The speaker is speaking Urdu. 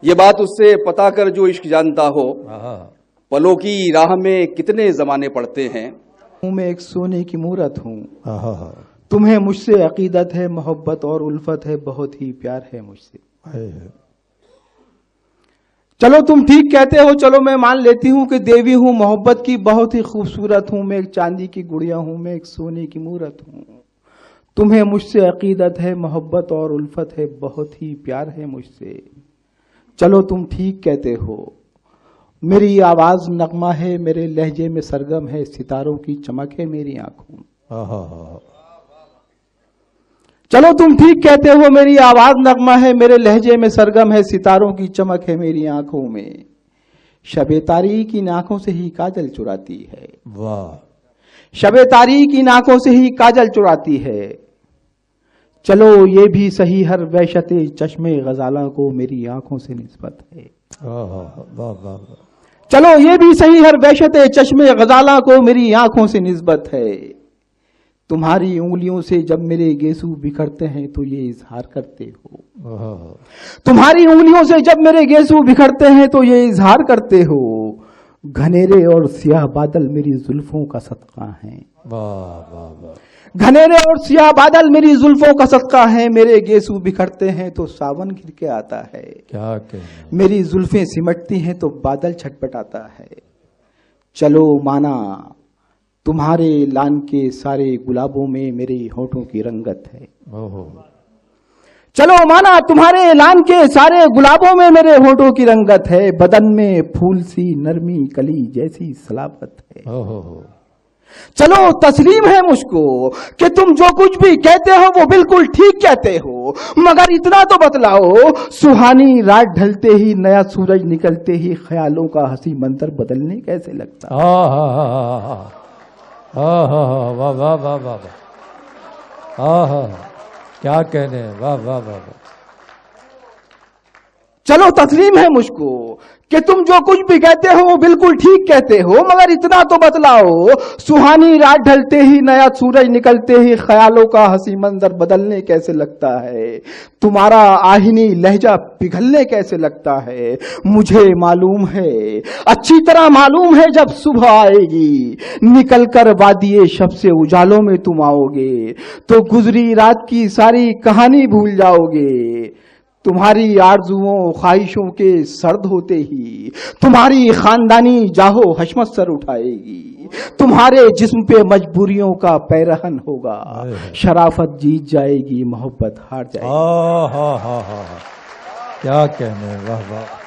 یہ بات اس سے پتا کر جو عشق جانتا ہو، پلوں کی راہ میں کتنے زمانے پڑتے ہیں۔ میں ایک سونے کی مورت ہوں، تمہیں مجھ سے عقیدت ہے، محبت اور الفت ہے، بہت ہی پیار ہے مجھ سے۔ چلو تم ٹھیک کہتے ہو، چلو میں مان لیتی ہوں کہ دیوی ہوں، محبت کی بہت ہی خوبصورت ہوں، میں ایک چاندی کی گڑیا ہوں، میں ایک سونے کی مورت ہوں، تمہیں مجھ سے عقیدت ہے، محبت اور الفت ہے، بہت ہی پیار ہے مجھ سے۔ چلو تم ٹھیک کہتے ہو، میری آواز نغمہ ہے، میرے لہجے میں سرگم ہے، ستاروں کی چمک ہے میری آنکھوں میں۔ چلو تم ٹھیک کہتے ہو، میری آواز نغمہ ہے، میرے لہجے میں سرگم ہے، ستاروں کی چمک ہے میری آنکھوں میں۔ شب تاریک ان آنکھوں سے ہی کاجل چراتی ہے، شب تاریک ان آنکھوں سے ہی کاجل چراتی ہے۔ چلو یہ بھی صحیح ہر وحشت چشم غزالہ کو میری آنکھوں سے نسبت ہے۔ چلو یہ بھی صحیح ہر وحشت چشم غزالہ کو میری آنکھوں سے نسبت ہے۔ تمہاری انگلیوں سے جب میرے گیسو بکھرتے ہیں تو یہ اظہار کرتے ہو، تمہاری انگلیوں سے جب میرے گیسو بکھرتے ہیں تو یہ اظہار کرتے ہو۔ گھنیرے اور سیاہ بادل میری زلفوں کا صدقہ ہیں، گھنیرے اور سیاہ بادل میری زلفوں کا صدقہ ہیں، میرے گیسو بکھرتے ہیں تو ساون گر کے آتا ہے، میری زلفیں سمٹتی ہیں تو بادل چھٹپٹاتا ہے۔ چلو مانا تمہارے لان کے سارے گلابوں میں میرے ہونٹوں کی رنگت ہے، چلو مانا تمہارے لان کے سارے گلابوں میں میرے ہونٹوں کی رنگت ہے، بدن میں پھول سی نرمی کلی جیسی صلابت ہے۔ چلو تسلیم ہے مجھ کو کہ تم جو کچھ بھی کہتے ہو وہ بالکل ٹھیک کہتے ہو، مگر اتنا تو بتلاؤ سہانی رات ڈھلتے ہی نیا سورج نکلتے ہی خیالوں کا ہنسی منظر بدلنے کیسے لگتا ہے؟ واہ واہ واہ واہ واہ، کیا کہنے، واہ واہ واہ۔ چلو تسلیم ہے مجھ کو کہ تم جو کچھ بھی کہتے ہو وہ بالکل ٹھیک کہتے ہو، مگر اتنا تو بتلاؤ سہانی رات ڈھلتے ہی نیا سورج نکلتے ہی خیالوں کا ہنسی منظر بدلنے کیسے لگتا ہے، تمہارا آہنی لہجہ پگھلنے کیسے لگتا ہے۔ مجھے معلوم ہے، اچھی طرح معلوم ہے، جب صبح آئے گی نکل کر وادی شب سے اجالوں میں تم آؤ گے تو گزری رات کی ساری کہانی بھول جاؤ گے۔ تمہاری آرزوؤں خواہشوں کے سرد ہوتے ہی تمہاری خاندانی جاہو حشمت سر اٹھائے گی، تمہارے جسم پہ مجبوریوں کا پیرہن ہوگا، شرافت جیت جائے گی، محبت ہار جائے گی۔ کیا کہنے، واہ واہ۔